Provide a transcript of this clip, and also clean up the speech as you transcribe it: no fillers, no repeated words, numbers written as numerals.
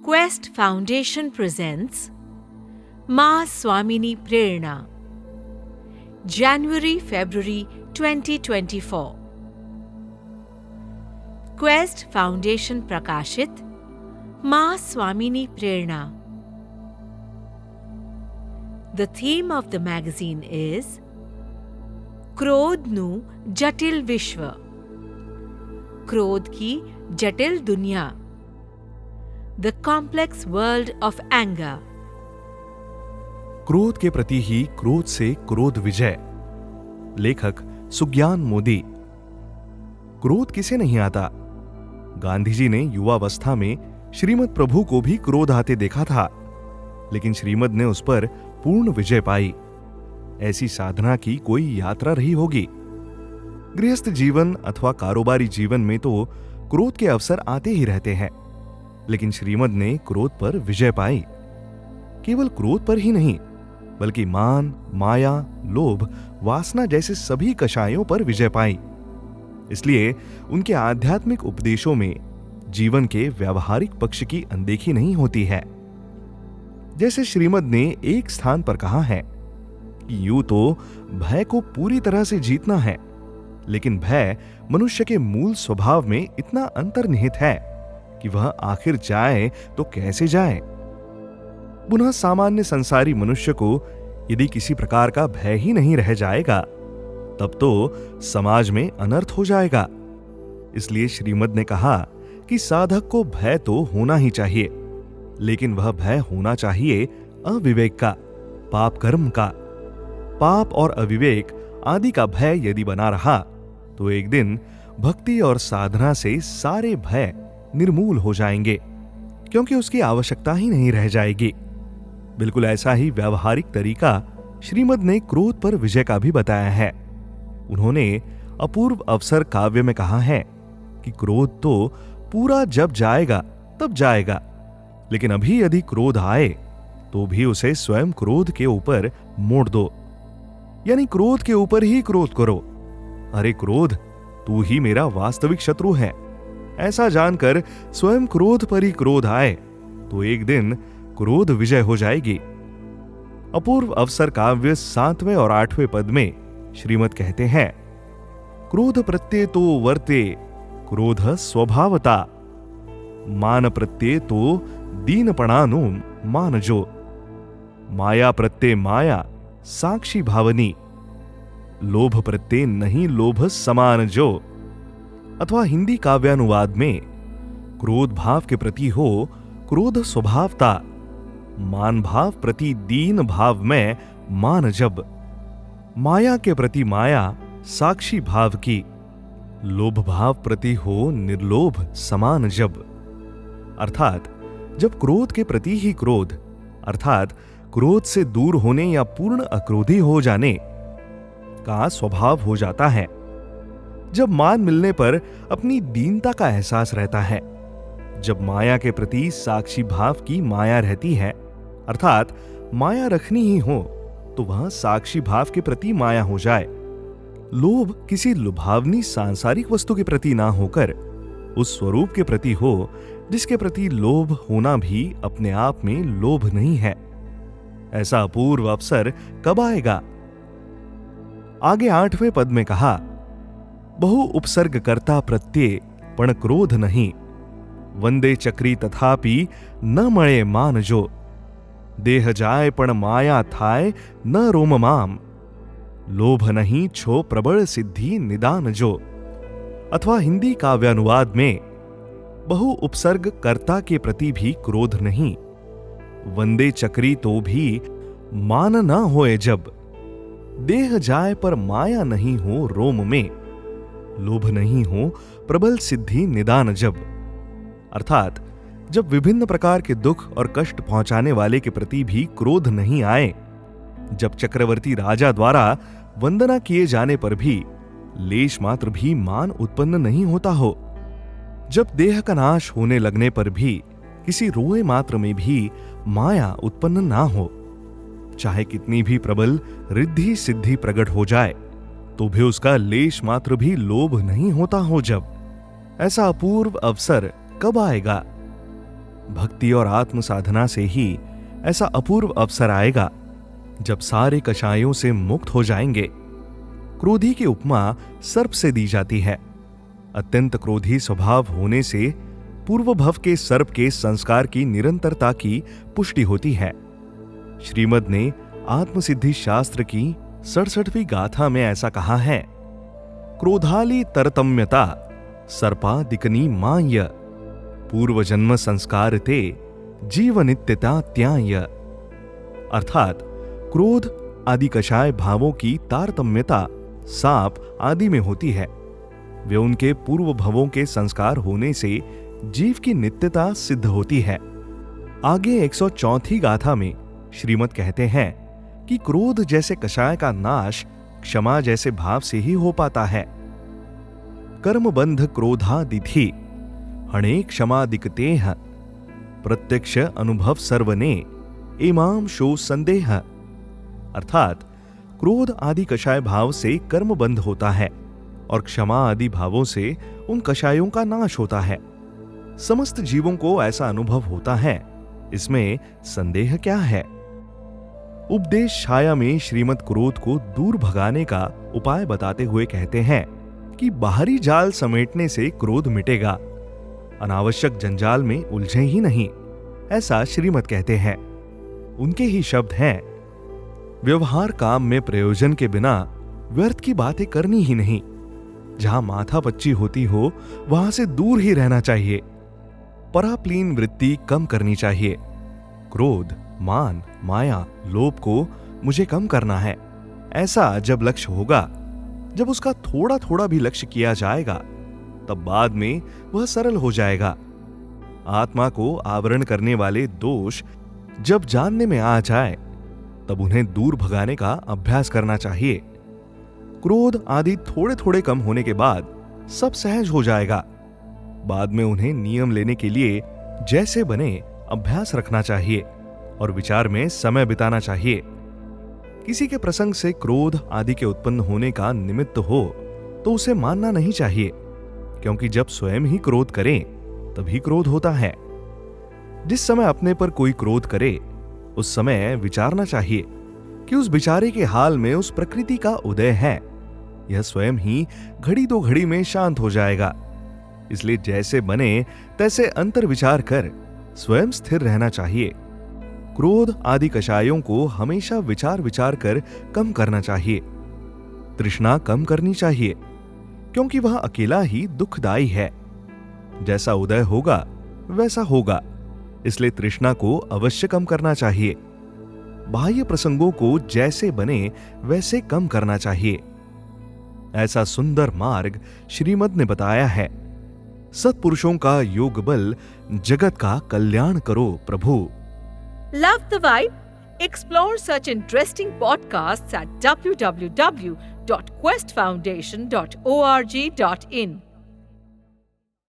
Quest Foundation presents Ma Swamini Prerna, January-February 2024. Quest Foundation प्रकाशित Ma Swamini Prerna. The theme of the magazine is क्रोध नु जटिल विश्व, क्रोध की जटिल दुनिया, The complex world of anger. क्रोध के प्रति ही क्रोध से क्रोध विजय। लेखक सुज्ञान मोदी। क्रोध किसे नहीं आता? गांधी जी ने युवावस्था में श्रीमद प्रभु को भी क्रोध आते देखा था, लेकिन श्रीमद ने उस पर पूर्ण विजय पाई। ऐसी साधना की कोई यात्रा रही होगी। गृहस्थ जीवन अथवा कारोबारी जीवन में तो क्रोध के अवसर आते ही रहते हैं, लेकिन श्रीमद ने क्रोध पर विजय पाई। केवल क्रोध पर ही नहीं, बल्कि मान, माया, लोभ, वासना जैसे सभी कषायों पर विजय पाई। इसलिए उनके आध्यात्मिक उपदेशों में जीवन के व्यावहारिक पक्ष की अनदेखी नहीं होती है। जैसे श्रीमद ने एक स्थान पर कहा है कि यूं तो भय को पूरी तरह से जीतना है, लेकिन भय मनुष्य के मूल स्वभाव में इतना अंतर्निहित है कि वह आखिर जाए तो कैसे जाए। पुनः सामान्य संसारी मनुष्य को यदि किसी प्रकार का भय ही नहीं रह जाएगा, तब तो समाज में अनर्थ हो जाएगा। इसलिए श्रीमद ने कहा कि साधक को भय तो होना ही चाहिए, लेकिन वह भय होना चाहिए अविवेक का, पाप कर्म का। पाप और अविवेक आदि का भय यदि बना रहा तो एक दिन भक्ति और साधना से सारे भय निर्मूल हो जाएंगे, क्योंकि उसकी आवश्यकता ही नहीं रह जाएगी। बिल्कुल ऐसा ही व्यावहारिक तरीका श्रीमद ने क्रोध पर विजय का भी बताया है। उन्होंने अपूर्व अवसर काव्य में कहा है कि क्रोध तो पूरा जब जाएगा तब जाएगा, लेकिन अभी यदि क्रोध आए तो भी उसे स्वयं क्रोध के ऊपर मोड़ दो, यानी क्रोध के ऊपर ही क्रोध करो। अरे क्रोध, तू ही मेरा वास्तविक शत्रु है, ऐसा जानकर स्वयं क्रोध पर ही क्रोध आए तो एक दिन क्रोध विजय हो जाएगी। अपूर्व अवसर काव्य 7वें और 8वें पद में श्रीमद कहते हैं, क्रोध प्रत्यय तो वर्ते क्रोध स्वभावता, मान प्रत्यय तो दीनपणानु मानजो, माया प्रत्यय माया साक्षी भावनी, लोभ प्रत्यय नहीं लोभ समान जो। अथवा हिंदी काव्यानुवाद में क्रोध भाव के प्रति हो क्रोध स्वभावता, मान भाव प्रति दीन भाव में मान जब, माया के प्रति माया साक्षी भाव की, लोभ भाव प्रति हो निर्लोभ समान जब। अर्थात जब क्रोध के प्रति ही क्रोध, अर्थात क्रोध से दूर होने या पूर्ण अक्रोधी हो जाने का स्वभाव हो जाता है, जब मान मिलने पर अपनी दीनता का एहसास रहता है, जब माया के प्रति साक्षी भाव की माया रहती है, अर्थात माया रखनी ही हो तो वह साक्षी भाव के प्रति माया हो जाए। लोभ किसी लुभावनी सांसारिक वस्तु के प्रति ना होकर उस स्वरूप के प्रति हो जिसके प्रति लोभ होना भी अपने आप में लोभ नहीं है। ऐसा अपूर्व अवसर कब आएगा? आगे 8वें पद में कहा, बहु उपसर्ग करता प्रत्यय पण क्रोध नहीं, वंदे चक्री तथापि न मळे मान जो, देह जाय पण माया थाय न रोम माम, लोभ नहीं छो प्रबल सिद्धि निदान जो। अथवा हिंदी काव्यानुवाद में बहु उपसर्ग कर्ता के प्रति भी क्रोध नहीं, वंदे चक्री तो भी मान न होए जब, देह जाए पर माया नहीं हो रोम में, लोभ नहीं हो प्रबल सिद्धि निदान जब। अर्थात जब विभिन्न प्रकार के दुख और कष्ट पहुंचाने वाले के प्रति भी क्रोध नहीं आए, जब चक्रवर्ती राजा द्वारा वंदना किए जाने पर भी लेश मात्र भी मान उत्पन्न नहीं होता हो, जब देह का नाश होने लगने पर भी किसी रोए मात्र में भी माया उत्पन्न ना हो, चाहे कितनी भी प्रबल रिद्धि सिद्धि प्रकट हो जाए तो भी उसका लेश मात्र भी लोभ नहीं होता हो, जब ऐसा अपूर्व अवसर कब आएगा? भक्ति और आत्म साधना से ही ऐसा अपूर्व अवसर आएगा जब सारे कषायों से मुक्त हो जाएंगे। क्रोधी की उपमा सर्प से दी जाती है। अत्यंत क्रोधी स्वभाव होने से पूर्व भव के सर्प के संस्कार की निरंतरता की पुष्टि होती है। श्रीमद् ने आत्मसिद्धि शास्त्र की 67वीं गाथा में ऐसा कहा है, क्रोधाली तरतम्यता सर्पादिकनी माय पूर्व जन्म संस्कार ते जीवनित्यता त्याय। अर्थात क्रोध आदि कषाय भावों की तारतम्यता सांप आदि में होती है। वे उनके पूर्व भवों के संस्कार होने से जीव की नित्यता सिद्ध होती है। आगे 104वीं गाथा में श्रीमद् कहते हैं कि क्रोध जैसे कषाय का नाश क्षमा जैसे भाव से ही हो पाता है। कर्मबंध क्रोधादिधि हणे क्षमा दिक्तेह प्रत्यक्ष अनुभव सर्वने इमाम शो संदेह। अर्थात क्रोध आदि कषाय भाव से कर्मबंध होता है और क्षमा आदि भावों से उन कषायों का नाश होता है। समस्त जीवों को ऐसा अनुभव होता है, इसमें संदेह क्या है। उपदेश छाया में श्रीमद् क्रोध को दूर भगाने का उपाय बताते हुए कहते हैं कि बाहरी जाल समेटने से क्रोध मिटेगा, अनावश्यक जंजाल में उलझे ही नहीं, ऐसा श्रीमद् कहते हैं। उनके ही शब्द हैं, व्यवहार काम में प्रयोजन के बिना व्यर्थ की बातें करनी ही नहीं। जहां माथा पच्ची होती हो वहां से दूर ही रहना चाहिए। पराप्लीन वृत्ति कम करनी चाहिए। क्रोध, मान, माया, लोभ को मुझे कम करना है, ऐसा जब लक्ष्य होगा, जब उसका थोड़ा थोड़ा भी लक्ष्य किया जाएगा, तब बाद में वह सरल हो जाएगा। आत्मा को आवरण करने वाले दोष जब जानने में आ जाए, तब उन्हें दूर भगाने का अभ्यास करना चाहिए। क्रोध आदि थोड़े थोड़े कम होने के बाद सब सहज हो जाएगा। बाद में उन्हें नियम लेने के लिए जैसे बने अभ्यास रखना चाहिए और विचार में समय बिताना चाहिए। किसी के प्रसंग से क्रोध आदि के उत्पन्न होने का निमित्त हो तो उसे मानना नहीं चाहिए, क्योंकि जब स्वयं ही क्रोध करें तभी क्रोध होता है। जिस समय अपने पर कोई क्रोध करे उस समय विचारना चाहिए कि उस बेचारे के हाल में उस प्रकृति का उदय है। यह स्वयं ही घड़ी दो घड़ी में शांत हो जाएगा। इसलिए जैसे बने तैसे अंतर विचार कर स्वयं स्थिर रहना चाहिए। क्रोध आदि कषायों को हमेशा विचार विचार कर कम करना चाहिए। तृष्णा कम करनी चाहिए, क्योंकि वह अकेला ही दुखदायी है। जैसा उदय होगा वैसा होगा, इसलिए तृष्णा को अवश्य कम करना चाहिए। बाह्य प्रसंगों को जैसे बने वैसे कम करना चाहिए। ऐसा सुंदर मार्ग श्रीमद् ने बताया है। सत्पुरुषों का योग बल जगत का कल्याण करो प्रभु। Love the vibe? Explore such interesting podcasts at www.questfoundation.org.in.